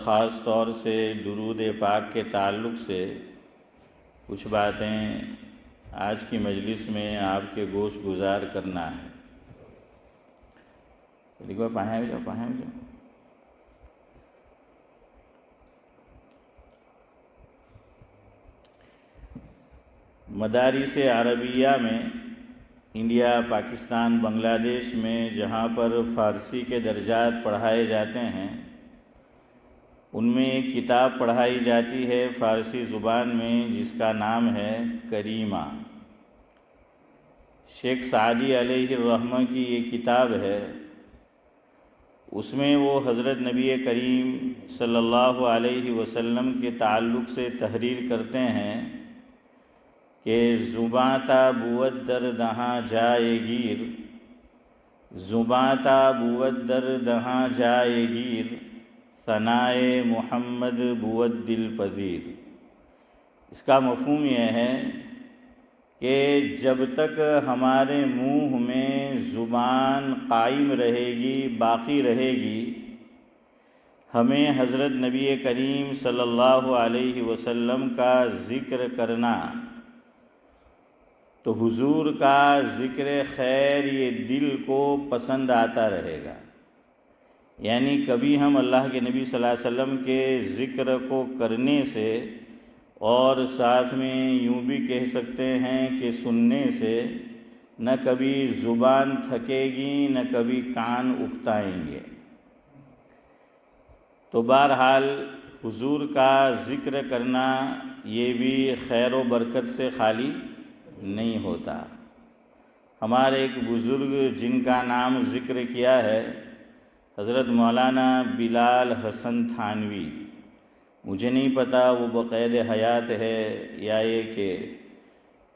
خاص طور سے درود پاک کے تعلق سے کچھ باتیں آج کی مجلس میں آپ کے گوش گزار کرنا ہے۔ دیکھو پاہیں جاؤ مدارس عربیہ میں انڈیا، پاکستان، بنگلہ دیش میں جہاں پر فارسی کے درجات پڑھائے جاتے ہیں، ان میں ایک کتاب پڑھائی جاتی ہے فارسی زبان میں جس کا نام ہے کریمہ۔ شیخ سعدی علیہ الرحمہ کی یہ کتاب ہے۔ اس میں وہ حضرت نبی کریم صلی اللہ علیہ وسلم کے تعلق سے تحریر کرتے ہیں کہ زباں تا بود در دہاں جائے گیر، زباں تا بود در دہاں جائے گیر، ثنائے محمد بود دل پذیر۔ اس کا مفہوم یہ ہے کہ جب تک ہمارے منہ میں زبان قائم رہے گی، باقی رہے گی، ہمیں حضرت نبی کریم صلی اللہ علیہ وسلم کا ذکر کرنا، تو حضور کا ذکر خیر یہ دل کو پسند آتا رہے گا۔ یعنی کبھی ہم اللہ کے نبی صلی اللہ علیہ وسلم کے ذکر کو کرنے سے، اور ساتھ میں یوں بھی کہہ سکتے ہیں کہ سننے سے، نہ کبھی زبان تھکے گی نہ کبھی کان اکتائیں گے۔ تو بہرحال حضور کا ذکر کرنا یہ بھی خیر و برکت سے خالی نہیں ہوتا۔ ہمارے ایک بزرگ جن کا نام ذکر کیا ہے حضرت مولانا بلال حسن تھانوی، مجھے نہیں پتا وہ بقید حیات ہے یا یہ کہ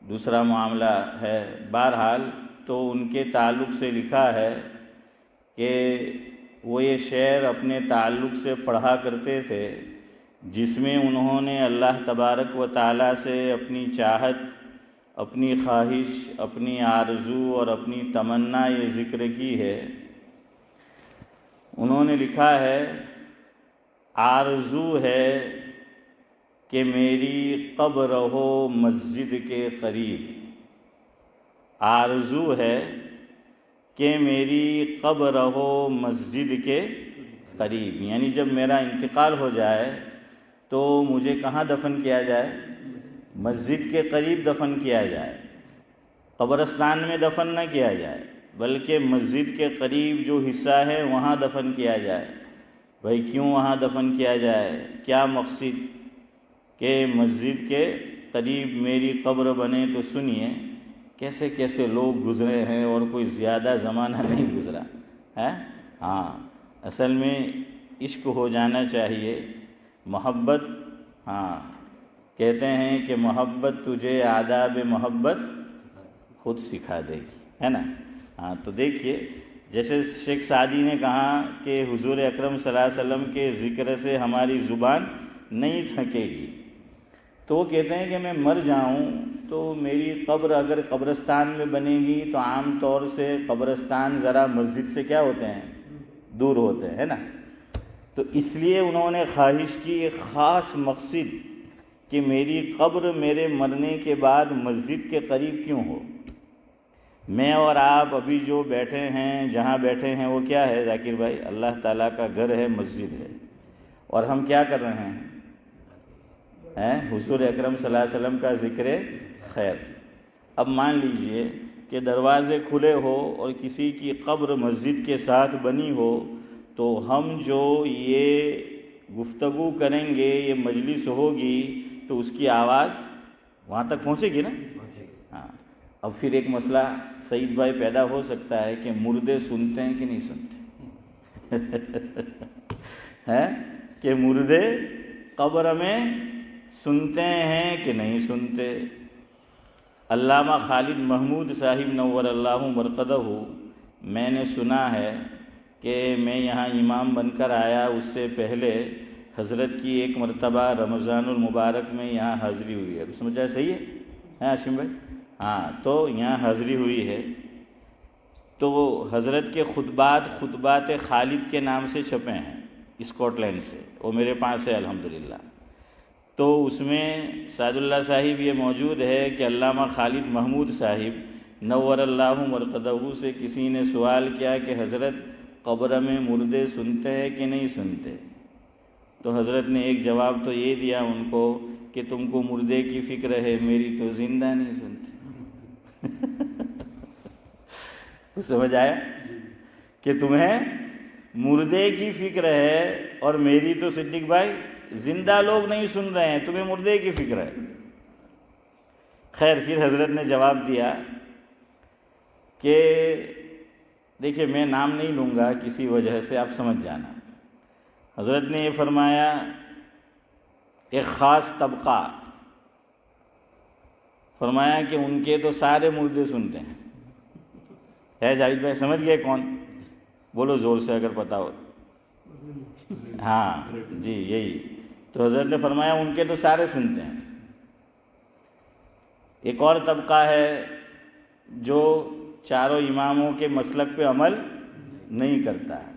دوسرا معاملہ ہے، بہرحال تو ان کے تعلق سے لکھا ہے کہ وہ یہ شعر اپنے تعلق سے پڑھا کرتے تھے جس میں انہوں نے اللہ تبارک و تعالیٰ سے اپنی چاہت، اپنی خواہش، اپنی آرزو اور اپنی تمنا یہ ذکر کی ہے۔ انہوں نے لکھا ہے، آرزو ہے کہ میری قبر ہو مسجد کے قریب، آرزو ہے کہ میری قبر ہو مسجد کے قریب، یعنی جب میرا انتقال ہو جائے تو مجھے کہاں دفن کیا جائے؟ مسجد کے قریب دفن کیا جائے، قبرستان میں دفن نہ کیا جائے بلکہ مسجد کے قریب جو حصہ ہے وہاں دفن کیا جائے۔ بھائی کیوں وہاں دفن کیا جائے؟ کیا مقصد کہ مسجد کے قریب میری قبر بنے؟ تو سنیے کیسے کیسے لوگ گزرے ہیں اور کوئی زیادہ زمانہ نہیں گزرا ہے۔ ہاں، اصل میں عشق ہو جانا چاہیے، محبت۔ ہاں، کہتے ہیں کہ محبت تجھے آداب محبت خود سکھا دے گی، ہے نا؟ ہاں، تو دیکھیے جیسے شیخ سعدی نے کہا کہ حضور اکرم صلی اللہ علیہ وسلم کے ذکر سے ہماری زبان نہیں تھکے گی، تو وہ کہتے ہیں کہ میں مر جاؤں تو میری قبر اگر قبرستان میں بنے گی تو عام طور سے قبرستان ذرا مسجد سے کیا ہوتے ہیں؟ دور ہوتے ہیں، ہے نا؟ تو اس لیے انہوں نے خواہش کی، ایک خاص مقصد کہ میری قبر میرے مرنے کے بعد مسجد کے قریب کیوں ہو۔ میں اور آپ ابھی جو بیٹھے ہیں، جہاں بیٹھے ہیں، وہ کیا ہے ذاکر بھائی؟ اللہ تعالیٰ کا گھر ہے، مسجد ہے، اور ہم کیا کر رہے ہیں؟ حضور اکرم صلی اللہ علیہ وسلم کا ذکر خیر۔ اب مان لیجئے کہ دروازے کھلے ہو اور کسی کی قبر مسجد کے ساتھ بنی ہو، تو ہم جو یہ گفتگو کریں گے، یہ مجلس ہوگی، تو اس کی آواز وہاں تک پہنچے گی نا؟ ہاں۔ اب پھر ایک مسئلہ سعید بھائی پیدا ہو سکتا ہے کہ مردے سنتے ہیں کہ نہیں سنتے؟ ہے کہ مردے قبر میں سنتے ہیں کہ نہیں سنتے؟ علامہ خالد محمود صاحب نور اللہ مرقدہ، میں نے سنا ہے کہ میں یہاں امام بن کر آیا اس سے پہلے حضرت کی ایک مرتبہ رمضان المبارک میں یہاں حاضری ہوئی ہے۔ سمجھا صحیح ہے ہاشم بھائی؟ ہاں، تو یہاں حاضری ہوئی ہے، تو حضرت کے خطبات خالد کے نام سے چھپے ہیں۔ اسکاٹ لینڈ سے، وہ میرے پاس ہے الحمدللہ۔ تو اس میں سعد اللہ صاحب یہ موجود ہے کہ علامہ خالد محمود صاحب نور اللہ مرقدہ سے کسی نے سوال کیا کہ حضرت قبر میں مردے سنتے ہیں کہ نہیں سنتے؟ تو حضرت نے ایک جواب تو یہ دیا ان کو کہ تم کو مردے کی فکر ہے، میری تو زندہ نہیں سنتے۔ کچھ سمجھ آیا کہ تمہیں مردے کی فکر ہے اور میری تو صدیق بھائی زندہ لوگ نہیں سن رہے ہیں، تمہیں مردے کی فکر ہے۔ خیر پھر حضرت نے جواب دیا کہ دیکھیے میں نام نہیں لوں گا کسی وجہ سے، آپ سمجھ جانا۔ حضرت نے یہ فرمایا ایک خاص طبقہ، فرمایا کہ ان کے تو سارے مردے سنتے ہیں۔ ہے جاوید بھائی سمجھ گئے کون؟ بولو زور سے اگر پتا ہو۔ ہاں جی یہی۔ تو حضرت نے فرمایا ان کے تو سارے سنتے ہیں۔ ایک اور طبقہ ہے جو چاروں اماموں کے مسلک پہ عمل نہیں کرتا ہے،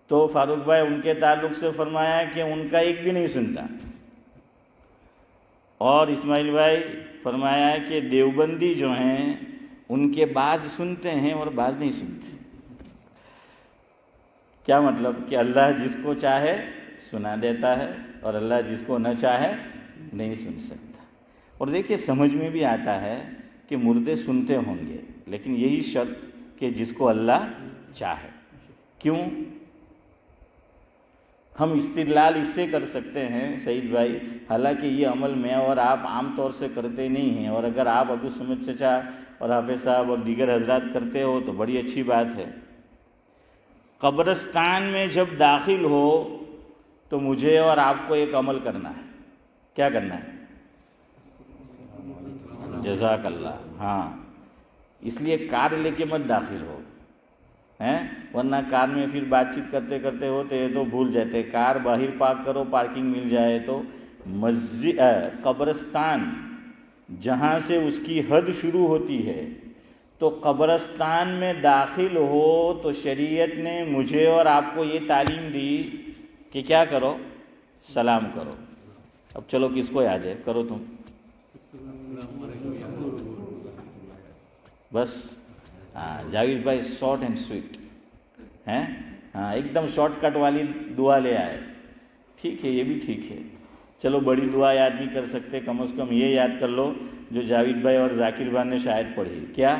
تو فاروق بھائی ان کے تعلق سے فرمایا کہ ان کا ایک بھی نہیں سنتا۔ اور اسماعیل بھائی فرمایا کہ دیوبندی جو ہیں ان کے بعض سنتے ہیں اور بعض نہیں سنتے۔ کیا مطلب؟ کہ اللہ جس کو چاہے سنا دیتا ہے اور اللہ جس کو نہ چاہے نہیں سن سکتا۔ اور دیکھیے سمجھ میں بھی آتا ہے کہ مردے سنتے ہوں گے، لیکن یہی شرط کہ جس کو اللہ چاہے۔ کیوں؟ ہم استدلال اس سے کر سکتے ہیں سعید بھائی، حالانکہ یہ عمل میں اور آپ عام طور سے کرتے نہیں ہیں، اور اگر آپ ابو سمجھ چچا اور حافظ صاحب اور دیگر حضرات کرتے ہو تو بڑی اچھی بات ہے۔ قبرستان میں جب داخل ہو تو مجھے اور آپ کو ایک عمل کرنا ہے۔ کیا کرنا ہے؟ جزاک اللہ۔ ہاں اس لیے کار لے کے مت داخل ہو، ورنہ کار میں پھر بات چیت کرتے کرتے ہوتے تو بھول جاتے۔ کار باہر پارک کرو، پارکنگ مل جائے تو قبرستان جہاں سے اس کی حد شروع ہوتی ہے، تو قبرستان میں داخل ہو تو شریعت نے مجھے اور آپ کو یہ تعلیم دی کہ کیا کرو؟ سلام کرو۔ اب چلو کس کو آ جائے، کرو تم بس۔ جاوید بھائی شارٹ اینڈ سویٹ ہیں، ہاں ایک دم شارٹ کٹ والی دعا لے آئے۔ ٹھیک ہے، یہ بھی ٹھیک ہے۔ چلو بڑی دعا یاد نہیں کر سکتے، کم از کم یہ یاد کر لو جو جاوید بھائی اور ذاکر بھائی نے شاید پڑھی۔ کیا؟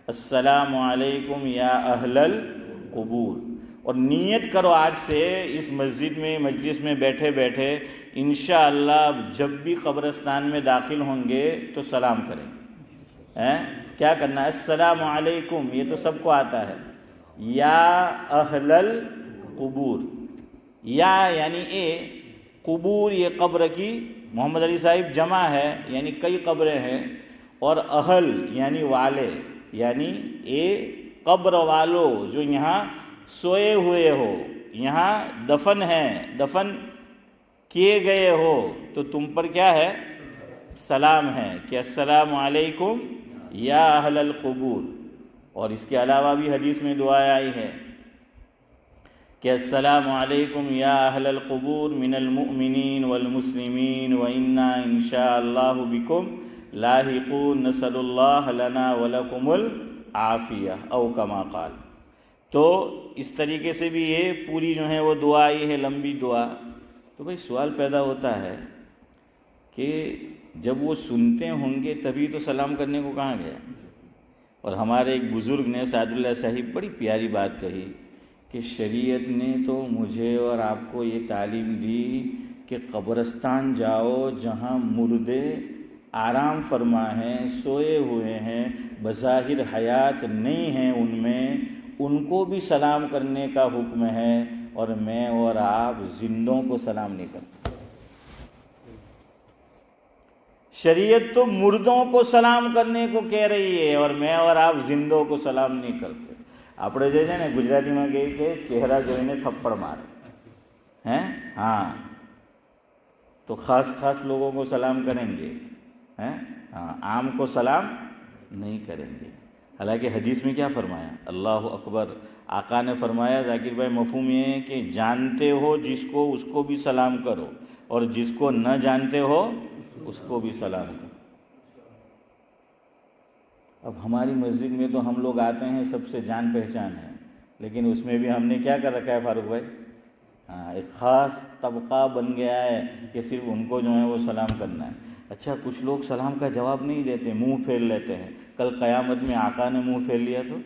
السلام علیکم یا اہل القبور۔ اور نیت کرو آج سے اس مسجد میں مجلس میں بیٹھے بیٹھے انشاءاللہ جب بھی قبرستان میں داخل ہوں گے تو سلام کریں۔ کیا کرنا ہے؟ السلام علیکم، یہ تو سب کو آتا ہے، یا اہل القبور، یا یعنی اے، قبور یہ قبر کی محمد علی صاحب جمع ہے یعنی کئی قبریں ہیں، اور اہل یعنی والے، یعنی اے قبر والو جو یہاں سوئے ہوئے ہو، یہاں دفن ہیں، دفن کیے گئے ہو، تو تم پر کیا ہے؟ سلام ہے کہ السلام علیکم یا اہل القبور۔ اور اس کے علاوہ بھی حدیث میں دعا آئی ہے کہ السلام علیکم یا اہل القبور من المؤمنین والمسلمین وإنا انشاء اللہ بکم لاحقون نسأل اللہ لنا ولکم العافیہ او کما قال۔ تو اس طریقے سے بھی یہ پوری جو ہے وہ دعا آئی ہے، لمبی دعا۔ تو بھائی سوال پیدا ہوتا ہے کہ جب وہ سنتے ہوں گے تبھی تو سلام کرنے کو کہاں گیا؟ اور ہمارے ایک بزرگ نے سعد اللہ صاحب بڑی پیاری بات کہی کہ شریعت نے تو مجھے اور آپ کو یہ تعلیم دی کہ قبرستان جاؤ جہاں مردے آرام فرما ہیں، سوئے ہوئے ہیں، بظاہر حیات نہیں ہیں، ان میں ان کو بھی سلام کرنے کا حکم ہے، اور میں اور آپ زندوں کو سلام نہیں کرتے۔ شریعت تو مردوں کو سلام کرنے کو کہہ رہی ہے اور میں اور آپ زندوں کو سلام نہیں کرتے۔ આપણે જે છે ને ગુજરાતીમાં કહે કે ચહેરા જોઈને થપ્પડ મારે ہیں، ہاں تو خاص خاص لوگوں کو سلام کریں گے، ہیں ہاں عام کو سلام نہیں کریں گے۔ حالانکہ حدیث میں کیا فرمایا؟ اللہ اکبر آقا نے فرمایا ذاکر بھائی مفہوم یہ ہے کہ جانتے ہو جس کو اس کو بھی سلام کرو اور جس کو نہ جانتے ہو اس کو بھی سلام کرو۔ اب ہماری مسجد میں تو ہم لوگ آتے ہیں سب سے جان پہچان ہے، لیکن اس میں بھی ہم نے کیا کر رکھا ہے فاروق بھائی؟ ایک خاص طبقہ بن گیا ہے کہ صرف ان کو جو ہے وہ سلام کرنا ہے۔ اچھا کچھ لوگ سلام کا جواب نہیں دیتے، منہ پھیر لیتے ہیں۔ کل قیامت میں آقا نے منہ پھیر لیا تو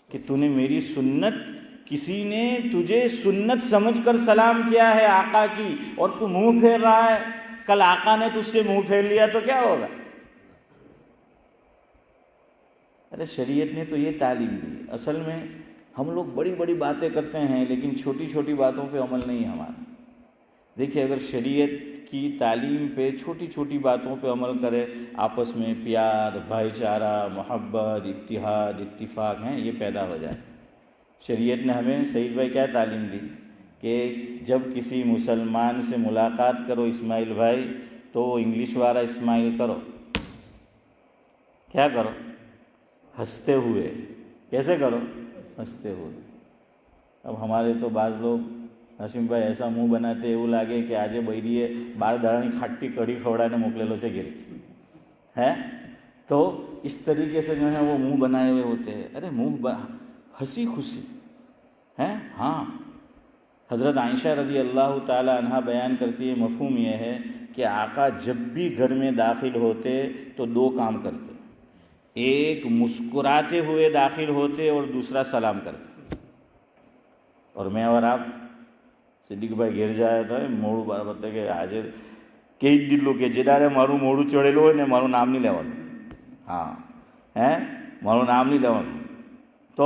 کہ تو نے میری سنت، کسی نے تجھے سنت سمجھ کر سلام کیا ہے آقا کی اور تو منہ پھیر رہا ہے، کل آقا نے تجھ سے منہ پھیر لیا تو کیا ہوگا؟ ارے شریعت نے تو یہ تعلیم دی۔ اصل میں ہم لوگ بڑی بڑی باتیں کرتے ہیں لیکن چھوٹی چھوٹی باتوں پہ عمل نہیں ہمارا۔ دیکھیے اگر شریعت کی تعلیم پہ چھوٹی چھوٹی باتوں پہ عمل کرے، آپس میں پیار، بھائی چارہ، محبت، اتحاد، اتفاق ہیں یہ پیدا ہو جائے۔ شریعت نے ہمیں سعید بھائی کیا تعلیم دی کہ جب کسی مسلمان سے ملاقات کرو اسماعیل بھائی تو انگلش والا اسمائل کرو، کیا کرو؟ ہنستے ہوئے۔ کیسے کرو؟ ہنستے ہوئے۔ اب ہمارے تو بعض لوگ ہاشم بھائی ایسا منہ بناتے એવું લાગે કે આજે બૈરીએ 12 દાડાની ખાટી કઢી ખવડાવીને મોકલેલો છે ઘેરથી ہے، تو اس طریقے سے جو ہے وہ منہ بنائے ہوئے ہوتے ہیں۔ ارے منہ ہنسی خوشی ہے۔ ہاں حضرت عائشہ رضی اللہ تعالی عنہ بیان کرتی ہے، مفہوم یہ ہے کہ آقا جب بھی گھر میں داخل ہوتے تو دو کام کرتے، ایک مسکراتے ہوئے داخل ہوتے اور دوسرا سلام کرتے۔ اور میں اور آپ સિદ્દીક ભાઈ ઘેર જાય તો મોડું બરાબર કે આજે કહી જ દીધું કે જે દાડે મારું મોડું ચડેલું હોય ને મારું નામ નહીં લેવાનું। હા હે મારું નામ નહીં લેવાનું। તો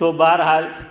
તો બહરહાલ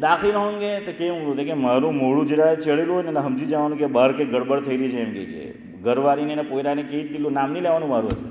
દાખલ હોંગે તો કેવું બોલે કે મારું મોડું જરા ચડેલું હોય ને સમજી જવાનું કે બહાર કે ગડબડ થઈ રહી છે એમ કે ઘરવાળીને ને પોયરાને કહી દીધું નામ નહીં લેવાનું મારું હતું।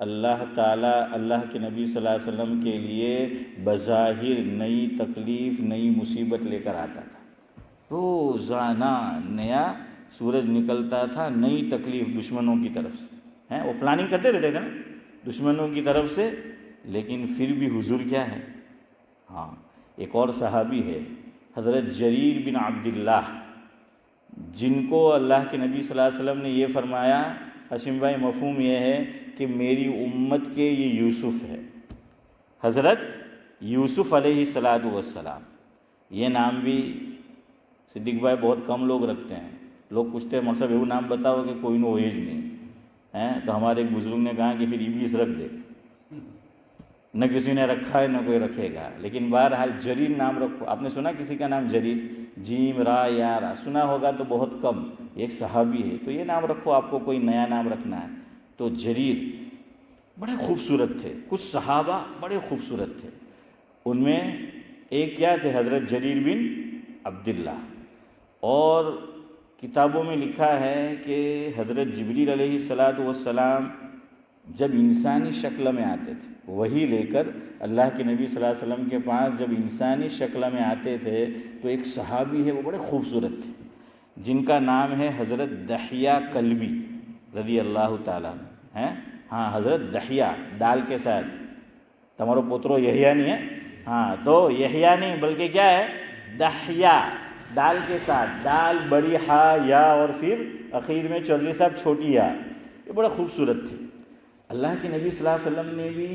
اللہ تعالیٰ اللہ کے نبی صلی اللہ علیہ وسلم کے لیے بظاہر نئی تکلیف نئی مصیبت لے کر آتا تھا۔ روزانہ نیا سورج نکلتا تھا، نئی تکلیف دشمنوں کی طرف سے ہیں، وہ پلاننگ کرتے رہتے تھے نا دشمنوں کی طرف سے، لیکن پھر بھی حضور کیا ہے؟ ہاں ایک اور صحابی ہے حضرت جریر بن عبداللہ، جن کو اللہ کے نبی صلی اللہ علیہ وسلم نے یہ فرمایا، ہاشم بھائی مفہوم یہ ہے کہ میری امت کے یہ یوسف ہے، حضرت یوسف علیہ السلام۔ یہ نام بھی صدیق بھائی بہت کم لوگ رکھتے ہیں۔ لوگ پوچھتے ہیں مول صاحب وہ نام بتاؤ کہ کوئی نو ایج نہیں ہے، تو ہمارے ایک بزرگ نے کہا کہ پھر ابلیس رکھ دے، نہ کسی نے رکھا ہے نہ کوئی رکھے گا، لیکن بہرحال جریر نام رکھو۔ آپ نے سنا کسی کا نام جریر؟ جیم را یا را سنا ہوگا تو بہت کم، ایک صحابی ہے تو یہ نام رکھو، آپ کو کوئی نیا نام رکھنا ہے تو جریر۔ بڑے خوبصورت تھے، کچھ صحابہ بڑے خوبصورت تھے، ان میں ایک کیا تھے؟ حضرت جریر بن عبداللہ۔ اور کتابوں میں لکھا ہے کہ حضرت جبریل علیہ السلام جب انسانی شکل میں آتے تھے، وہی لے کر اللہ کے نبی صلی اللہ علیہ وسلم کے پاس جب انسانی شکل میں آتے تھے تو ایک صحابی ہے وہ بڑے خوبصورت تھے، جن کا نام ہے حضرت دحیہ کلبی رضی اللہ تعالیٰ ہیں۔ ہاں حضرت دحیہ دال کے ساتھ، تمہارو پوترو یحییٰ نہیں ہے، ہاں تو یحییٰ نہیں بلکہ کیا ہے؟ دحیہ دال کے ساتھ، دال بڑی ہا یا اور پھر اخیر میں چودھری صاحب چھوٹی یا، یہ بڑا خوبصورت تھے۔ اللہ کے نبی صلی اللہ علیہ وسلم نے بھی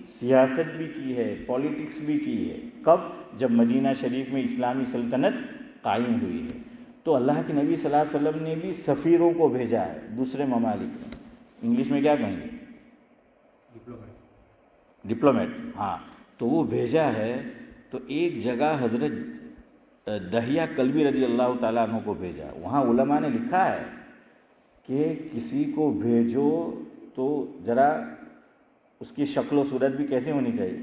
سیاست بھی کی ہے، پولیٹکس بھی کی ہے، کب؟ جب مدینہ شریف میں اسلامی سلطنت قائم ہوئی ہے تو اللہ کے نبی صلی اللہ علیہ وسلم نے بھی سفیروں کو بھیجا ہے دوسرے ممالک میں، انگلش میں کیا کہیں گے؟ ڈپلومیٹ۔ ہاں تو وہ بھیجا ہے، تو ایک جگہ حضرت دحیہ کلبی رضی اللہ تعالیٰ عنہ کو بھیجا۔ وہاں علماء نے لکھا ہے کہ کسی کو بھیجو تو ذرا اس کی شکل و صورت بھی کیسی ہونی چاہیے؟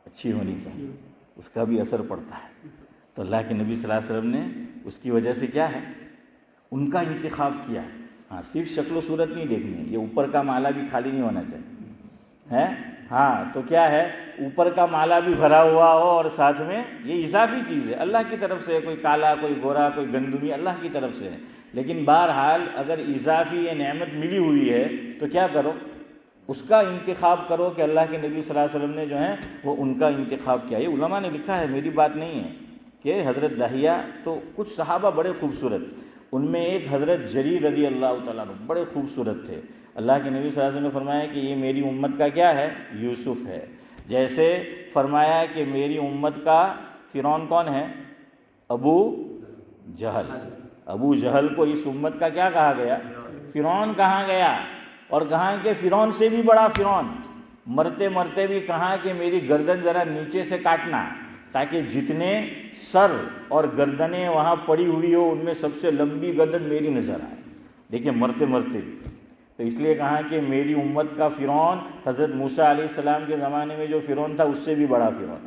اچھی ہونی چاہیے، اس کا بھی اثر پڑتا ہے۔ تو اللہ کے نبی صلی اللہ علیہ وسلم نے اس کی وجہ سے کیا ہے، ان کا انتخاب کیا ہے۔ ہاں صرف شکل و صورت نہیں دیکھنی ہے، یہ اوپر کا مالا بھی خالی نہیں ہونا چاہیے ہے۔ ہاں تو کیا ہے، اوپر کا مالا بھی بھرا ہوا ہو اور ساتھ میں یہ اضافی چیز ہے، اللہ کی طرف سے، کوئی کالا، کوئی گورا، کوئی گندمی، اللہ کی طرف سے ہے۔ لیکن بہرحال اگر اضافی یہ نعمت ملی ہوئی ہے تو کیا کرو، اس کا انتخاب کرو کہ اللہ کے نبی صلی اللہ علیہ وسلم نے جو ہے وہ ان کا انتخاب کیا۔ یہ علماء نے لکھا ہے، میری بات نہیں ہے، کہ حضرت دحیہ تو کچھ صحابہ بڑے خوبصورت، ان میں ایک حضرت جریر رضی اللہ تعالیٰ عنہ بڑے خوبصورت تھے۔ اللہ کے نبی صلی اللہ علیہ وسلم نے فرمایا کہ یہ میری امت کا کیا ہے، یوسف ہے۔ جیسے فرمایا کہ میری امت کا فرعون کون ہے، ابو جہل۔ ابو جہل کو اس امت کا کیا کہا گیا، فرعون کہا گیا، اور کہا کہ فرعون سے بھی بڑا فرعون، مرتے مرتے بھی کہا کہ میری گردن ذرا نیچے سے کاٹنا، تاکہ جتنے سر اور گردنیں وہاں پڑی ہوئی ہو ان میں سب سے لمبی گردن میری نظر آئے۔ دیکھیں مرتے مرتے بھی، تو اس لیے کہا کہ میری امت کا فرعون حضرت موسیٰ علیہ السلام کے زمانے میں جو فرعون تھا اس سے بھی بڑا فرعون۔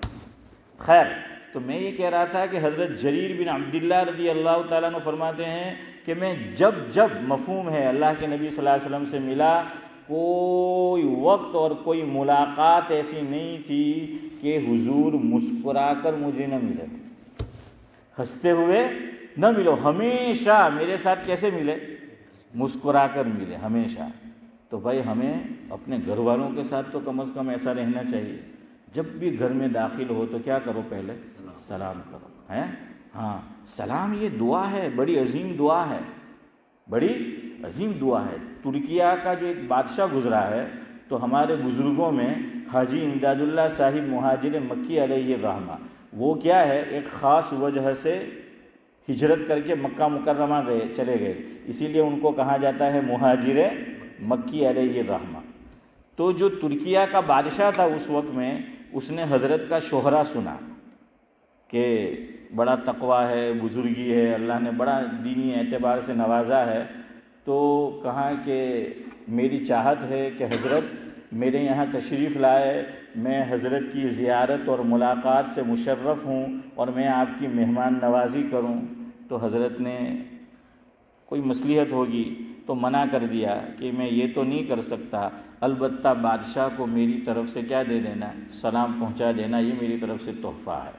خیر، تو میں یہ کہہ رہا تھا کہ حضرت جریر بن عبداللہ رضی اللہ تعالیٰ عنہ فرماتے ہیں کہ میں جب مفہوم ہے اللہ کے نبی صلی اللہ علیہ وسلم سے ملا، کوئی وقت اور کوئی ملاقات ایسی نہیں تھی کہ حضور مسکرا کر مجھے نہ ملے، ہنستے ہوئے نہ ملو، ہمیشہ میرے ساتھ کیسے ملے، مسکرا کر ملے ہمیشہ۔ تو بھائی ہمیں اپنے گھر والوں کے ساتھ تو کم از کم ایسا رہنا چاہیے، جب بھی گھر میں داخل ہو تو کیا کرو، پہلے سلام کرو، ہے۔ ہاں سلام یہ دعا ہے، بڑی عظیم دعا ہے، بڑی عظیم دعا ہے۔ ترکیہ کا جو ایک بادشاہ گزرا ہے تو ہمارے بزرگوں میں حاجی امداد اللہ صاحب مہاجر مکی علیہ الرحمہ، وہ کیا ہے ایک خاص وجہ سے ہجرت کر کے مکہ مکرمہ چلے گئے، اسی لیے ان کو کہا جاتا ہے مہاجر مکی علیہ الرحمہ۔ تو جو ترکیہ کا بادشاہ تھا اس وقت میں، اس نے حضرت کا شہرہ سنا کہ بڑا تقویٰ ہے، بزرگی ہے، اللہ نے بڑا دینی اعتبار سے نوازا ہے، تو کہا کہ میری چاہت ہے کہ حضرت میرے یہاں تشریف لائے، میں حضرت کی زیارت اور ملاقات سے مشرف ہوں اور میں آپ کی مہمان نوازی کروں۔ تو حضرت نے کوئی مصلحت ہوگی تو منع کر دیا کہ میں یہ تو نہیں کر سکتا، البتہ بادشاہ کو میری طرف سے کیا دے دینا، سلام پہنچا دینا، یہ میری طرف سے تحفہ ہے۔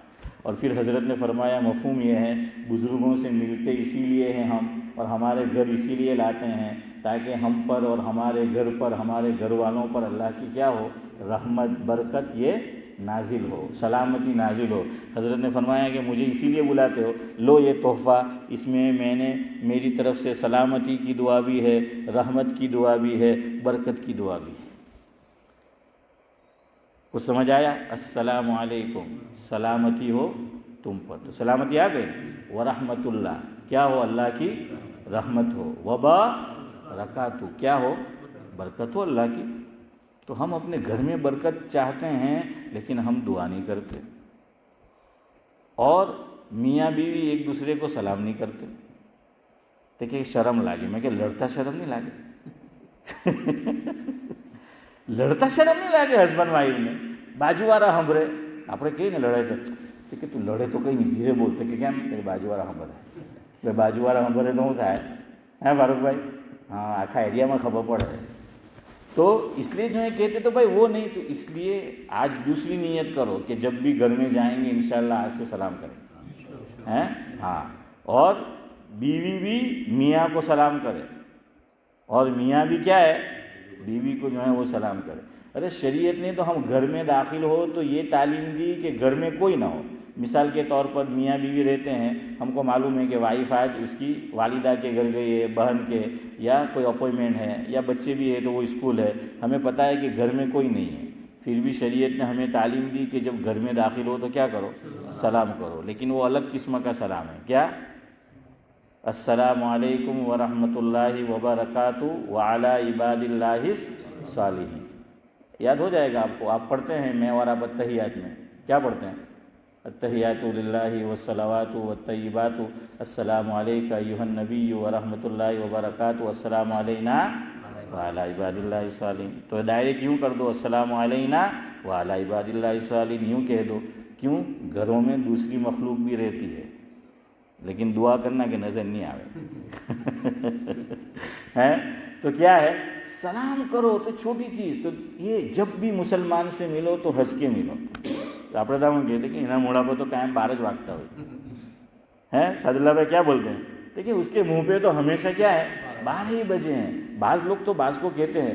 اور پھر حضرت نے فرمایا مفہوم یہ ہے، بزرگوں سے ملتے اسی لیے ہیں ہم، اور ہمارے گھر اسی لیے لاتے ہیں تاکہ ہم پر اور ہمارے گھر پر، ہمارے گھر والوں پر اللہ کی کیا ہو، رحمت، برکت یہ نازل ہو، سلامتی نازل ہو۔ حضرت نے فرمایا کہ مجھے اسی لیے بلاتے ہو، لو یہ تحفہ، اس میں میں نے میری طرف سے سلامتی کی دعا بھی ہے، رحمت کی دعا بھی ہے، برکت کی دعا بھی ہے۔ کچھ سمجھ آیا؟ السلام علیکم، سلامتی ہو تم پر، تو سلامتی آ گئی، ورحمت اللہ، کیا ہو، اللہ کی رحمت ہو، وبرکاتہ، کیا ہو، برکت ہو اللہ کی۔ تو ہم اپنے گھر میں برکت چاہتے ہیں لیکن ہم دعا نہیں کرتے، اور میاں بیوی ایک دوسرے کو سلام نہیں کرتے۔ دیکھیں شرم لاگے، میں کہ لڑتا شرم نہیں لاگے લડતા શરમ નહીં લાગે હસબન્ડ વાઈફને? બાજુવાળા સાંભળે, આપણે કહીએ ને લડાઈ તો કે તું લડે તો કંઈ નહીં, ધીરે બોલ, તો કે કેમ, કે બાજુવાળા સાંભળે, એટલે બાજુવાળા સાંભળે તો શું થાય, હે ફારૂકભાઈ? ہاں آخا ایریا میں خبر پڑے۔ تو اس لیے جو ہے کہتے تو بھائی وہ نہیں، تو اس لیے آج دوسری نیت کرو کہ جب بھی گھر میں جائیں گے انشاءاللہ آج سے سلام کریں، ہیں؟ ہاں، اور بیوی بھی میاں کو سلام کرے، اور میاں بھی کیا ہے، بیوی کو جو ہے وہ سلام کرے۔ ارے شریعت نے تو ہم گھر میں داخل ہو تو یہ تعلیم دی کہ گھر میں کوئی نہ ہو۔ مثال کے طور پر میاں بیوی رہتے ہیں، ہم کو معلوم ہے کہ وائف آج اس کی والدہ کے گھر گئی ہے، بہن کے، یا کوئی اپوائنٹمنٹ ہے، یا بچے بھی ہے تو وہ اسکول ہے، ہمیں پتہ ہے کہ گھر میں کوئی نہیں ہے، پھر بھی شریعت نے ہمیں تعلیم دی کہ جب گھر میں داخل ہو تو کیا کرو، سلام کرو، لیکن وہ الگ قسم کا سلام ہے۔ کیا؟ السلام علیکم ورحمۃ اللہ وبرکاتہ وعلی عباد اللہ الصالحین۔ یاد ہو جائے گا آپ کو، آپ پڑھتے ہیں میں اور آپ التحیات میں کیا پڑھتے ہیں؟ التحیات للہ والصلوات والطیبات، السلام علیک ایھا النبی ورحمۃ اللہ وبرکاتہ، السلام علینا وعلی عباد اللہ الصالحین۔ تو ڈائریکٹ یوں کر دو، السلام علینا وعلی عباد اللہ الصالحین، یوں کہہ دو۔ کیوں؟ گھروں میں دوسری مخلوق بھی رہتی ہے لیکن دعا کرنا کہ نظر نہیں آئے ہے تو کیا ہے؟ سلام کرو تو چھوٹی چیز. تو یہ جب بھی مسلمان سے ملو تو ہنس کے ملو. تو آپ ہوں کہتے کہ انہیں موڑا پہ تو قائم بارش واگتا ہوئی ہے. سعد اللہ بھائی کیا بولتے ہیں؟ دیکھیں اس کے منہ پہ تو ہمیشہ کیا ہے؟ 12 ہی بجے ہیں. بعض لوگ تو بعض کو کہتے ہیں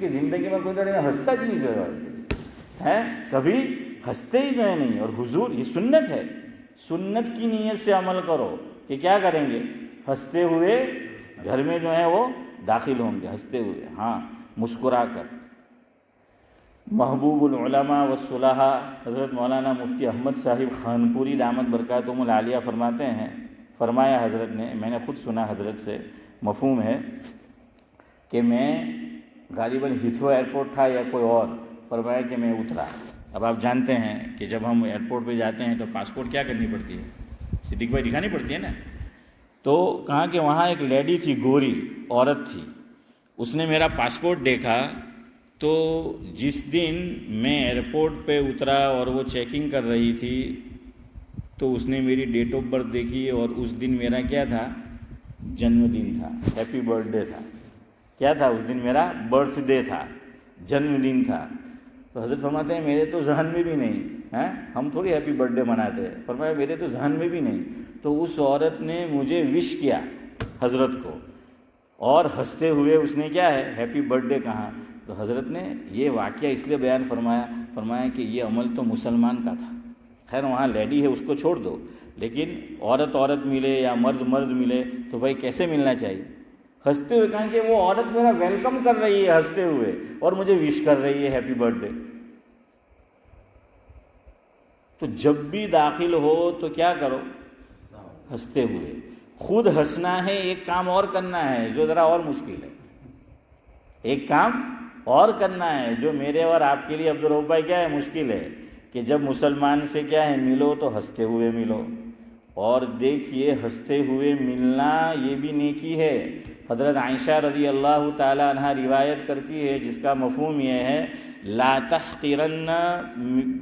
کہ زندگی میں کوئی دن ہنستا જ نہیں جو ہے کبھی ہنستے ہی جو ہے نہیں. اور حضور یہ سنت ہے, سنت کی نیت سے عمل کرو کہ کیا کریں گے؟ ہنستے ہوئے گھر میں جو ہے وہ داخل ہوں گے, ہنستے ہوئے, ہاں مسکرا کر. محبوب العلماء والصلحاء حضرت مولانا مفتی احمد صاحب خانپوری دامت برکاتہم العالیہ فرماتے ہیں, فرمایا حضرت نے, میں نے خود سنا حضرت سے, مفہوم ہے کہ میں غالباً ہیتھرو ایئرپورٹ تھا یا کوئی اور, فرمایا کہ میں اترا. اب آپ جانتے ہیں کہ جب ہم ایئرپورٹ پہ جاتے ہیں تو پاسپورٹ کیا کرنی پڑتی ہے؟ سٹنگ پہ دکھانی پڑتی ہے نا. تو کہا کہ وہاں ایک لیڈی تھی, گوری عورت تھی, اس نے میرا پاسپورٹ دیکھا. تو جس دن میں ایئرپورٹ پہ اترا اور وہ چیکنگ کر رہی تھی تو اس نے میری ڈیٹ آف برتھ دیکھی اور اس دن میرا کیا تھا؟ جنم دن تھا, ہیپی برتھ ڈے تھا. کیا تھا اس دن؟ میرا برتھ ڈے تھا, جنم دن تھا. تو حضرت فرماتے ہیں میرے تو ذہن میں بھی نہیں ہیں, ہم تھوڑی ہیپی برتھ ڈے مناتے ہیں. فرمایا میرے تو ذہن میں بھی نہیں. تو اس عورت نے مجھے وش کیا حضرت کو, اور ہنستے ہوئے اس نے کیا ہے؟ ہیپی برتھ ڈے کہا. تو حضرت نے یہ واقعہ اس لیے بیان فرمایا کہ یہ عمل تو مسلمان کا تھا. خیر وہاں لیڈی ہے اس کو چھوڑ دو, لیکن عورت ملے یا مرد ملے تو بھائی کیسے ملنا چاہیے؟ ہنستے ہوئے. کہا کہ وہ عورت میرا ویلکم کر رہی ہے ہنستے ہوئے اور مجھے وش کر رہی ہے ہیپی برتھ ڈے. تو جب بھی داخل ہو تو کیا کرو؟ ہنستے ہوئے. خود ہنسنا ہے, ایک کام اور کرنا ہے جو ذرا اور مشکل ہے. ایک کام اور کرنا ہے جو میرے اور آپ کے لیے عبدالرؤف بھائی کیا ہے؟ مشکل ہے. کہ جب مسلمان سے کیا ہے ملو تو ہنستے ہوئے ملو. اور دیکھیے ہنستے ہوئے ملنا یہ بھی نیکی ہے. حضرت عائشہ رضی اللہ تعالی عنہ روایت کرتی ہے جس کا مفہوم یہ ہے لا تحقرن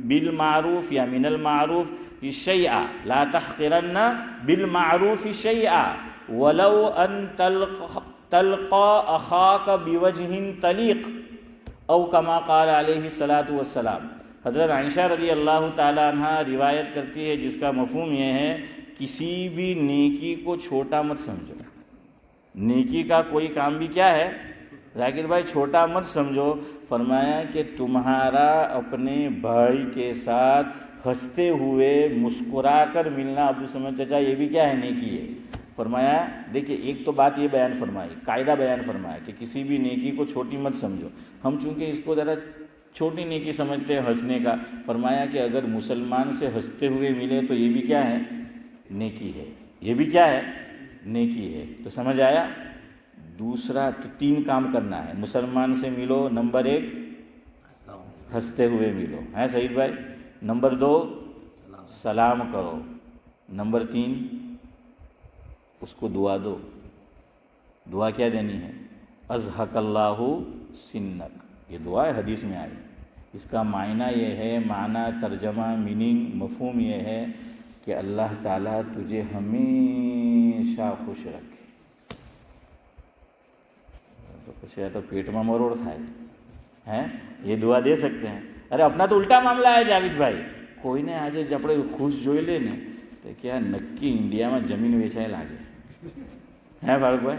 بالمعروف یا من المعروف شیئا, لا تحقرن بالمعروف شیئا ولو ان تلقى اخاك بوجه طلیق او کما قال علیہ الصلاۃ والسلام. حضرت عائشہ رضی اللہ تعالی عنہ روایت کرتی ہے جس کا مفہوم یہ ہے کسی بھی نیکی کو چھوٹا مت سمجھو. نیکی کا کوئی کام بھی کیا ہے ذاکر بھائی چھوٹا مت سمجھو. فرمایا کہ تمہارا اپنے بھائی کے ساتھ ہنستے ہوئے مسکرا کر ملنا, عبدالصمد چچا, یہ بھی کیا ہے؟ نیکی ہے. فرمایا دیکھیے ایک تو بات یہ بیان فرمائی, قاعدہ بیان فرمایا کہ کسی بھی نیکی کو چھوٹی مت سمجھو. ہم چونکہ اس کو ذرا چھوٹی نیکی سمجھتے ہیں ہنسنے کا. فرمایا کہ اگر مسلمان سے ہنستے ہوئے ملے تو یہ بھی کیا ہے؟ نیکی ہے. یہ بھی کیا ہے؟ نیکی ہے. تو سمجھ آیا؟ دوسرا تو 3 کام کرنا ہے. مسلمان سے ملو, نمبر 1 ہنستے ہوئے ملو, ہے سعید بھائی. نمبر 2 سلام کرو. نمبر 3 اس کو دعا دو. دعا کیا دینی ہے؟ ازحق اللہ سنک. یہ دعا ہے, حدیث میں آئی. اس کا معنی یہ ہے, معنی ترجمہ میننگ مفہوم یہ ہے کہ اللہ تعالیٰ تجھے ہمیشہ خوش رکھے. تو کچھ ہے تو پیٹ میں مروڑ تھا یہ دعا دے سکتے ہیں. ارے اپنا تو الٹا معاملہ ہے جاوید بھائی. کوئی نے آج جپڑے خوش જોઈ લે ને તો કે આ નક્કી ઇન્ડિયામાં જમીન વેચાય લાગે હે ફારૂકભાઈ.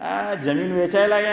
આ જમીન વેચાય લાગે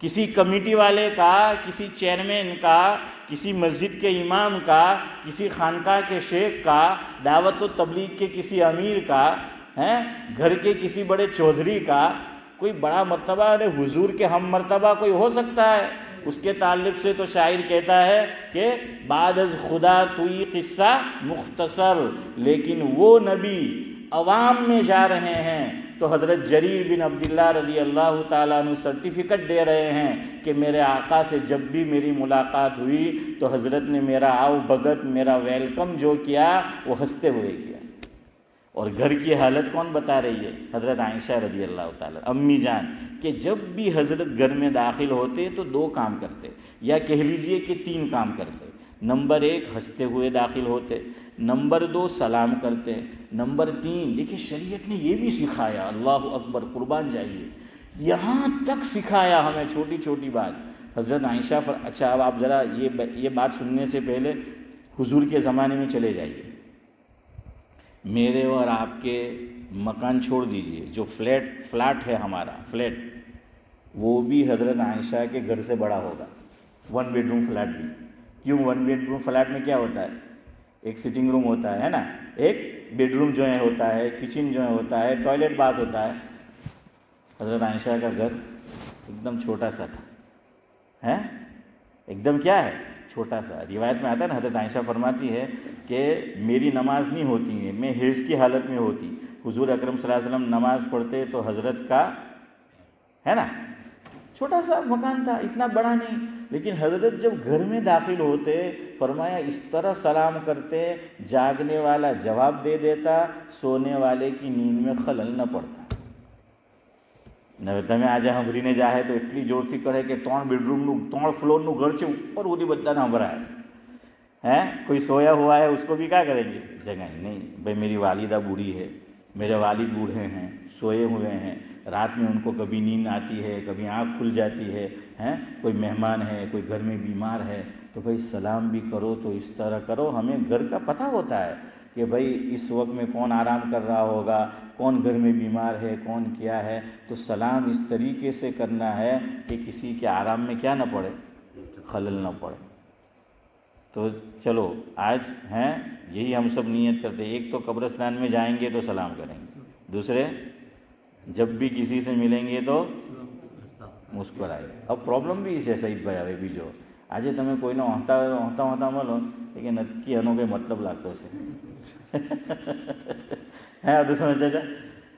کسی کمیٹی والے کا، کسی چیئرمین کا، کسی مسجد کے امام کا، کسی خانقاہ کے شیخ کا، دعوت و تبلیغ کے کسی امیر کا، گھر کے کسی بڑے چودھری کا کوئی بڑا مرتبہ حضور کے ہم مرتبہ کوئی ہو سکتا ہے؟ اس کے تعلق سے تو شاعر کہتا ہے کہ بعد از خدا توئی قصہ مختصر، لیکن وہ نبی عوام میں جا رہے ہیں تو حضرت جریر بن عبداللہ رضی اللہ تعالیٰ عنہ سرٹیفکیٹ دے رہے ہیں کہ میرے آقا سے جب بھی میری ملاقات ہوئی تو حضرت نے میرا آؤ بھگت، میرا ویلکم جو کیا وہ ہنستے ہوئے کیا۔ اور گھر کی حالت کون بتا رہی ہے؟ حضرت عائشہ رضی اللہ تعالیٰ امی جان، کہ جب بھی حضرت گھر میں داخل ہوتے تو 2 کام کرتے، یا کہہ لیجئے کہ 3 کام کرتے۔ نمبر 1 ہنستے ہوئے داخل ہوتے، نمبر 2 سلام کرتے، نمبر 3 دیکھیں شریعت نے یہ بھی سکھایا، اللہ اکبر، قربان جائیے، یہاں تک سکھایا ہمیں چھوٹی چھوٹی بات۔ حضرت عائشہ اچھا اب آپ ذرا یہ بات سننے سے پہلے حضور کے زمانے میں چلے جائیے، میرے اور آپ کے مکان چھوڑ دیجئے، جو فلیٹ ہے ہمارا فلیٹ، وہ بھی حضرت عائشہ کے گھر سے بڑا ہوگا، 1 بیڈ روم فلیٹ بھی۔ کیوں 1 بیڈ روم فلیٹ میں کیا ہوتا ہے؟ ایک سٹنگ روم ہوتا ہے نا، ایک بیڈ روم جو ہے ہوتا ہے، کچن جو ہے ہوتا ہے، ٹوائلٹ باتھ ہوتا ہے۔ حضرت عائشہ کا گھر ایک دم چھوٹا سا تھا، ایک دم کیا ہے؟ چھوٹا سا۔ روایت میں آتا ہے نا، حضرت عائشہ فرماتی ہے کہ میری نماز نہیں ہوتی ہے، میں حیض کی حالت میں ہوتی، حضور اکرم صلی اللہ علیہ وسلم نماز پڑھتے تو حضرت کا ہے نا چھوٹا سا مکان تھا، اتنا بڑا نہیں، لیکن حضرت جب گھر میں داخل ہوتے فرمایا اس طرح سلام کرتے جاگنے والا جواب دے دیتا، سونے والے کی نیند میں خلل نہ پڑتا۔ તમે આજે સાંભળીને જાહે તો એટલી જોરથી કહે કે 3 બેડરૂમનું 3 ફ્લોરનું ઘર છે, ઉપર સુધી બધાને સંભળાય। کوئی سویا ہوا ہے اس کو بھی کیا کریں گے؟ جگائیں نہیں بھائی، میری والدہ بوڑھی ہے، میرے والد بوڑھے ہیں، سوئے ہوئے ہیں، رات میں ان کو کبھی نیند آتی ہے، کبھی آنکھ کھل جاتی ہے، کوئی مہمان ہے، کوئی گھر میں بیمار ہے، تو بھائی سلام بھی کرو تو اس طرح کرو۔ ہمیں گھر کا پتہ ہوتا ہے کہ بھائی اس وقت میں کون آرام کر رہا ہوگا، کون گھر میں بیمار ہے، کون کیا ہے، تو سلام اس طریقے سے کرنا ہے کہ کسی کے آرام میں کیا نہ پڑے، خلل نہ پڑے۔ تو چلو آج یہی ہم سب نیت کرتے ہیں، ایک تو قبرستان میں جائیں گے تو سلام کریں گے، دوسرے جب بھی کسی سے ملیں گے تو مسکرائے۔ اب پرابلم بھی છે સઈદભાઈ હવે બીજો, આજે તમે કોઈને હોતા મળો કે નક્કી એનો કંઈ મતલબ લાગતો છે અડધું સમજ છે।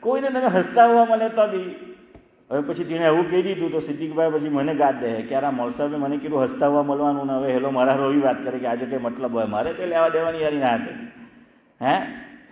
કોઈને તમે હસતા હોવા મળે તો બી હવે પછી તેણે એવું કહી દીધું તો સિદ્દીકભાઈ પછી મને ગાદ દે કે યાર આ મોલસાબે મને કીધું હસતા હોવા મળવાનું ને હવે હેલો મારા રોવી વાત કરે કે આજે કંઈ મતલબ હોય, મારે કંઈ લેવા દેવાની યારી ના હતી।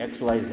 XYZ,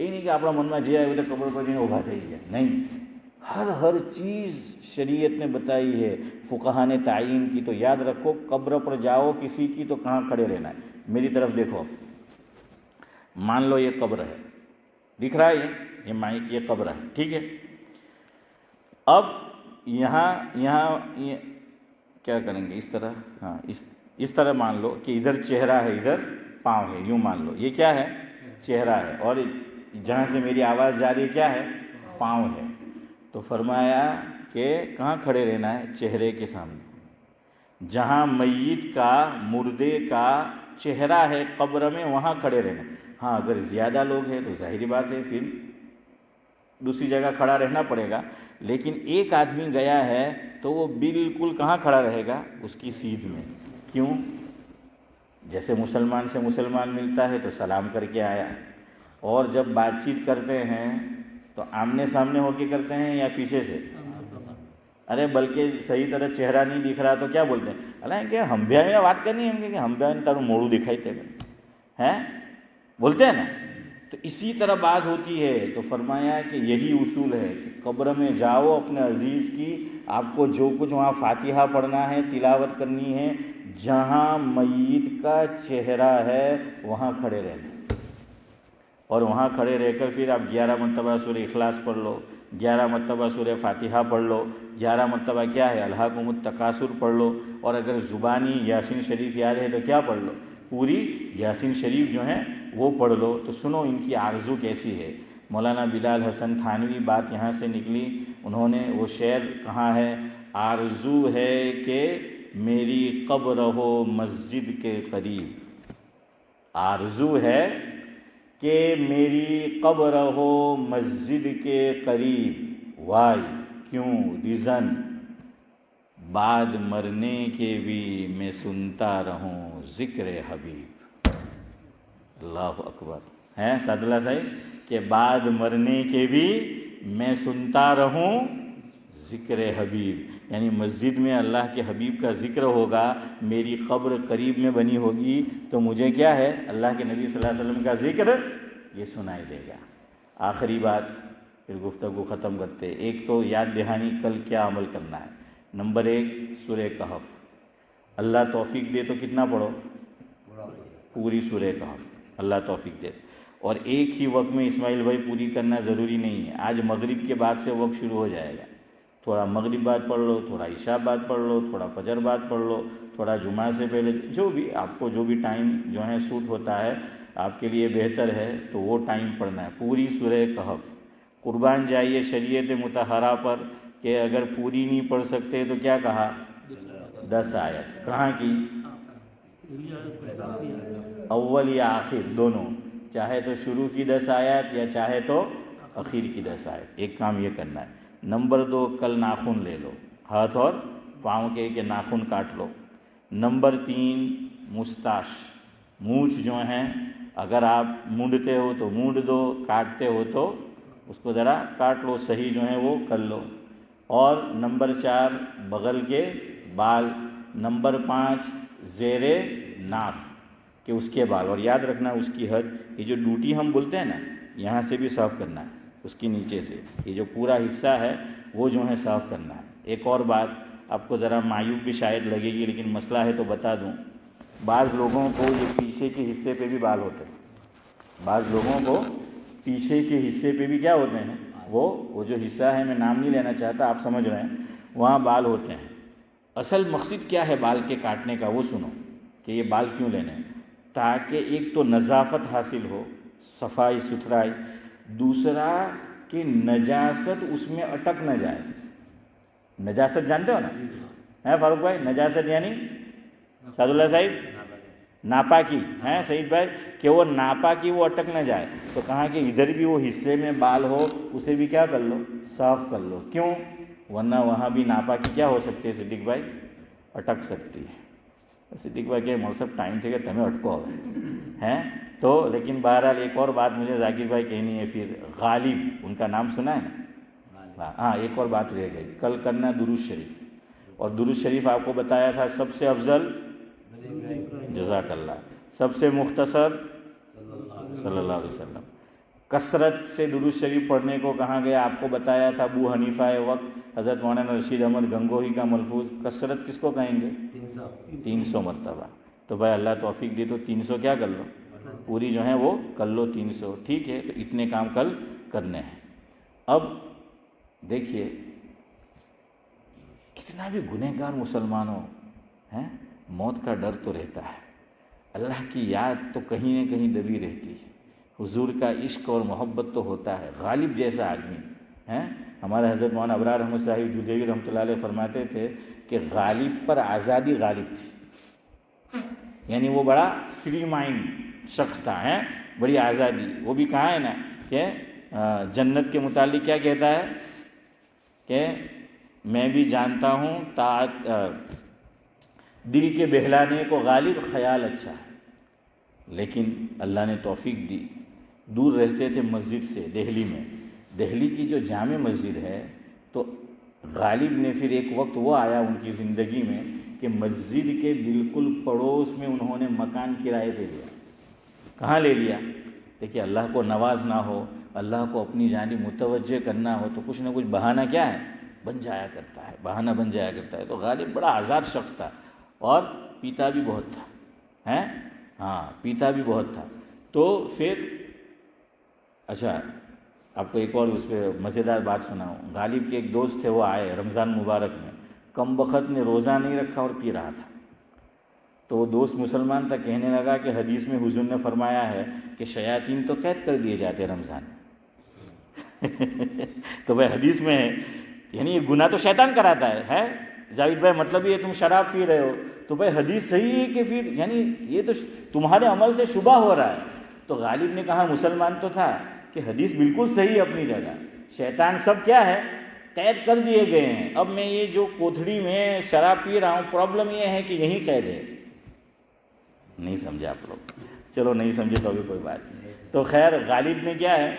એ નહીં કે આપણા મનમાં જે આવ્યું તો કબર પર જઈને ઊભા થઈ ગયા, નહીં. ہر چیز شریعت نے بتائی ہے، فقہا نے تعین کی. تو یاد رکھو قبر پر جاؤ کسی کی تو کہاں کھڑے رہنا ہے. میری طرف دیکھو، مان لو یہ قبر ہے، دکھ رہا ہے یہ مائی کی یہ قبر ہے، ٹھیک ہے. اب یہاں کیا کریں گے، اس طرح، ہاں اس طرح مان لو کہ ادھر چہرہ ہے ادھر پاؤں ہے، یوں مان لو یہ کیا ہے، چہرہ ہے، اور جہاں سے میری آواز جا رہی ہے کیا ہے، پاؤں ہے. تو فرمایا کہ کہاں کھڑے رہنا ہے، چہرے کے سامنے. جہاں میت کا، مردے کا چہرہ ہے قبر میں وہاں کھڑے رہنا. ہاں اگر زیادہ لوگ ہیں تو ظاہری بات ہے پھر دوسری جگہ کھڑا رہنا پڑے گا. لیکن ایک آدمی گیا ہے تو وہ بالکل کہاں کھڑا رہے گا، اس کی سیدھ میں. کیوں؟ جیسے مسلمان سے مسلمان ملتا ہے تو سلام کر کے آیا، اور جب بات چیت کرتے ہیں تو آمنے سامنے ہو کے کرتے ہیں یا پیچھے سے؟ ارے بلکہ صحیح طرح چہرہ نہیں دکھ رہا تو کیا بولتے ہیں، حالانکہ ہم بھی بات کرنی ہے کہ ہم بھی تاروں موڑو دکھائی تے ہیں، بولتے ہیں نا. تو اسی طرح بات ہوتی ہے. تو فرمایا کہ یہی اصول ہے کہ قبر میں جاؤ اپنے عزیز کی، آپ کو جو کچھ وہاں فاتحہ پڑھنا ہے، تلاوت کرنی ہے، جہاں میت کا چہرہ ہے وہاں کھڑے رہنا. اور وہاں کھڑے رہ کر پھر آپ 11 مرتبہ سورہ اخلاص پڑھ لو، 11 مرتبہ سورہ فاتحہ پڑھ لو، 11 مرتبہ کیا ہے الہاکم التکاثر پڑھ لو. اور اگر زبانی یاسین شریف یاد ہے تو کیا پڑھ لو، پوری یاسین شریف جو ہے وہ پڑھ لو. تو سنو ان کی آرزو کیسی ہے. مولانا بلال حسن تھانوی بات یہاں سے نکلی، انہوں نے وہ شعر کہا ہے، آرزو ہے کہ میری قبر ہو مسجد کے قریب. آرزو ہے کہ میری قبر ہو مسجد کے قریب. وائی کیوں؟ ریزن، بعد مرنے کے بھی میں سنتا رہوں ذکر حبیب. اللہ اکبر. ہیں سعد اللہ صاحب کہ بعد مرنے کے بھی میں سنتا رہوں ذکر حبیب. یعنی مسجد میں اللہ کے حبیب کا ذکر ہوگا، میری قبر قریب میں بنی ہوگی تو مجھے کیا ہے، اللہ کے نبی صلی اللہ علیہ وسلم کا ذکر یہ سنائی دے گا. آخری بات پھر گفتگو ختم کرتے. ایک تو یاد دہانی کل کیا عمل کرنا ہے. نمبر 1 سورہ کہف. اللہ توفیق دے تو کتنا پڑھو، پوری سورہ کہف. اللہ توفیق دے. اور ایک ہی وقت میں اسماعیل بھائی پوری کرنا ضروری نہیں ہے. آج مغرب کے بعد سے وقت شروع ہو جائے گا. تھوڑا مغرب بعد پڑھ لو، تھوڑا عشاء بعد پڑھ لو، تھوڑا فجر بعد پڑھ لو، تھوڑا جمعہ سے پہلے، جو بھی آپ کو جو بھی ٹائم جو ہے سوٹ ہوتا ہے آپ کے لیے بہتر ہے تو وہ ٹائم پڑھنا ہے. پوری سورہ کہف. قربان جائیے شریعت مطہرہ پر کہ اگر پوری نہیں پڑھ سکتے تو کیا کہا، 10 آیت. کہاں کی؟ اول یا آخر دونوں، چاہے تو شروع کی 10 آیت یا چاہے تو اخیر کی 10 آیت. ایک کام یہ کرنا ہے. نمبر 2 کل ناخن لے لو، ہاتھ اور پاؤں کے ناخن کاٹ لو. نمبر 3 مستاش، مونچھ جو ہیں اگر آپ مونڈتے ہو تو مونڈ دو، کاٹتے ہو تو اس کو ذرا کاٹ لو، صحیح جو ہے وہ کر لو. اور نمبر 4 بغل کے بال. نمبر 5 زیر ناف کہ اس کے بال. اور یاد رکھنا اس کی حد، یہ جو ڈوٹی ہم بولتے ہیں نا یہاں سے بھی صاف کرنا ہے، اس کی نیچے سے یہ جو پورا حصہ ہے وہ جو ہے صاف کرنا ہے. ایک اور بات آپ کو ذرا معیوب بھی شاید لگے گی لیکن مسئلہ ہے تو بتا دوں. بعض لوگوں کو یہ پیچھے کے حصے پہ بھی بال ہوتے ہیں. بعض لوگوں کو پیچھے کے حصے پہ بھی کیا ہوتے ہیں، وہ جو حصہ ہے میں نام نہیں لینا چاہتا، آپ سمجھ رہے ہیں، وہاں بال ہوتے ہیں. اصل مقصد کیا ہے بال کے کاٹنے کا وہ سنو کہ یہ بال کیوں لینے ہیں. تاکہ ایک تو نظافت حاصل ہو، صفائی ستھرائی، دوسرا کہ نجاست اس میں اٹک نہ جائے. نجاست جانتے ہو نا فاروق بھائی، نجاست یعنی سعد اللہ صاحب ناپاکی ہیں سعید بھائی، کہ وہ ناپاکی وہ اٹک نہ جائے. تو کہا کہ ادھر بھی وہ حصے میں بال ہو اسے بھی کیا کر لو، صاف کر لو. کیوں؟ ورنہ وہاں بھی ناپاکی کیا ہو سکتی ہے صدیق بھائی، اٹک سکتی ہے. صدیق بھائی کہ مول صاحب ٹائم تھے کہ تمہیں اٹکو ہیں تو. لیکن بہرحال ایک اور بات مجھے ذاکر بھائی کہنی ہے. پھر غالب ان کا نام سنا ہے نا؟ ہاں ایک اور بات رہ گئی، کل کرنا درود شریف. اور درود شریف آپ کو بتایا تھا سب سے افضل جزاک اللہ، سب سے مختصر صلی اللہ علیہ وسلم. کثرت سے درود شریف پڑھنے کو کہا گیا. آپ کو بتایا تھا ابو حنیفہ وقت حضرت مولانا رشید احمد گنگوہی کا ملفوظ, کثرت کس کو کہیں گے؟ 300 مرتبہ. تو بھائی اللہ توفیق دی تو 300 کیا کر لو, پوری جو ہیں وہ کر لو 300. ٹھیک ہے, تو اتنے کام کل کرنے ہیں. اب دیکھیے کتنا بھی گنہگار مسلمانوں ہیں, موت کا ڈر تو رہتا ہے, اللہ کی یاد تو کہیں نہ کہیں دبی رہتی ہے, حضور کا عشق اور محبت تو ہوتا ہے. غالب جیسا آدمی ہیں, ہمارے حضرت مولانا ابرار احمد صاحب جودیوی رحمۃ اللہ علیہ فرماتے تھے کہ غالب پر آزادی غالب تھی, یعنی وہ بڑا فری مائنڈ شخص تھا, ہیں بڑی آزادی. وہ بھی کہا ہے نا کہ جنت کے متعلق کیا کہتا ہے کہ میں بھی جانتا ہوں دل کے بہلانے کو غالب خیال اچھا ہے. لیکن اللہ نے توفیق دی, دور رہتے تھے مسجد سے دہلی میں. دہلی کی جو جامع مسجد ہے, تو غالب نے پھر ایک وقت وہ آیا ان کی زندگی میں کہ مسجد کے بالکل پڑوس میں انہوں نے مکان کرائے پہ لیا. کہاں لے لیا؟ دیکھیے اللہ کو نوازنا ہو, اللہ کو اپنی جانب متوجہ کرنا ہو تو کچھ نہ کچھ بہانہ کیا ہے بن جایا کرتا ہے, بہانہ بن جایا کرتا ہے. تو غالب بڑا آزاد شخص تھا اور پیتا بھی بہت تھا, ہیں ہاں پیتا بھی بہت تھا. تو پھر اچھا آپ کو ایک اور اس پہ مزیدار بات سناؤں. غالب کے ایک دوست تھے, وہ آئے رمضان مبارک میں, کم بخت نے روزہ نہیں رکھا اور پی رہا تھا. تو وہ دوست مسلمان تھا, کہنے لگا کہ حدیث میں حضور نے فرمایا ہے کہ شیاطین تو قید کر دیے جاتے رمضان تو بھائی حدیث میں ہے, یعنی یہ گناہ تو شیطان کراتا ہے جاوید بھائی, مطلب یہ تم شراب پی رہے ہو تو بھائی حدیث صحیح ہے کہ پھر یعنی یہ تو تمہارے عمل سے شبہ ہو رہا ہے. تو غالب نے کہا مسلمان تو تھا کہ حدیث بالکل صحیح ہے اپنی جگہ, شیطان سب کیا ہے قید کر دیے گئے ہیں. اب میں یہ جو کوتھڑی میں شراب پی رہا ہوں, پرابلم یہ ہے کہ یہیں قید ہے. نہیں سمجھے آپ لوگ, چلو نہیں سمجھے تو بھی کوئی بات نہیں. تو خیر غالب نے کیا ہے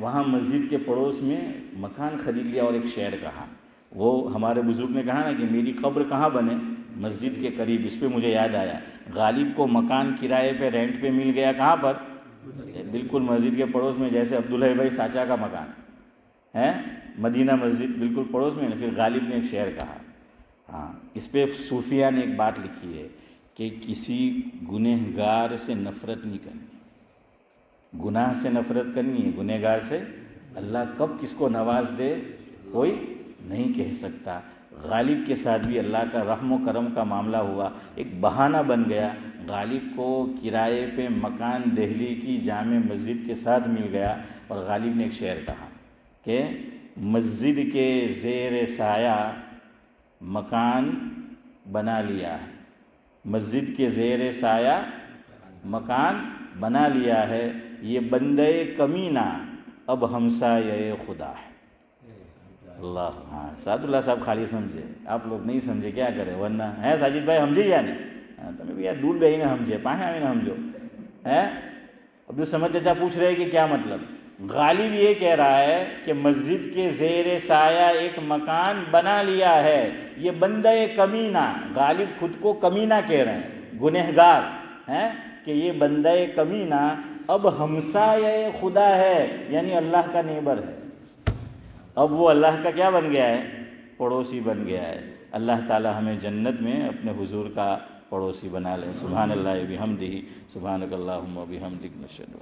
وہاں مسجد کے پڑوس میں مکان خرید لیا اور ایک شعر کہا. وہ ہمارے بزرگ نے کہا نا کہ میری قبر کہاں بنے, مسجد کے قریب. اس پہ مجھے یاد آیا, غالب کو مکان کرائے پہ رینٹ پہ مل گیا کہاں پر, بالکل مسجد کے پڑوس میں. جیسے عبداللہ بھائی ساچا کا مکان ہے مدینہ مسجد بالکل پڑوس میں. پھر غالب نے ایک شعر کہا. ہاں اس پہ صوفیہ نے ایک بات لکھی ہے کہ کسی گنہگار سے نفرت نہیں کرنی, گناہ سے نفرت کرنی ہے, گنہگار سے. اللہ کب کس کو نواز دے کوئی نہیں کہہ سکتا. غالب کے ساتھ بھی اللہ کا رحم و کرم کا معاملہ ہوا, ایک بہانہ بن گیا. غالب کو کرائے پہ مکان دہلی کی جامع مسجد کے ساتھ مل گیا. اور غالب نے ایک شعر کہا کہ مسجد کے زیر سایہ مکان بنا لیا ہے, مسجد کے زیر سایہ مکان بنا لیا ہے, یہ بندے کمینہ اب ہمسایہ خدا ہے. اللہ, ہاں سعد اللہ صاحب خالی سمجھے, آپ لوگ نہیں سمجھے کیا کرے, ورنہ ہے ساجد بھائی ہمجھے یا نہیں, تمہیں بھی یار دور بہی نہ ہمجھے پاہیں ہمیں نہ ہمجھو ہے. عبد الصمد چچا پوچھ رہے کہ کیا مطلب. غالب یہ کہہ رہا ہے کہ مسجد کے زیر سایہ ایک مکان بنا لیا ہے, یہ بندہ کمینہ. غالب خود کو کمینہ کہہ رہے ہیں, گنہگار ہیں, کہ یہ بندہ کمینہ اب ہمسایہ خدا ہے, یعنی اللہ کا نیبر ہے. اب وہ اللہ کا کیا بن گیا ہے, پڑوسی بن گیا ہے. اللہ تعالی ہمیں جنت میں اپنے حضور کا پڑوسی بنا لیں. سبحان اللہ بحمدہ, سبحانک اللہم و بحمدک, نشہد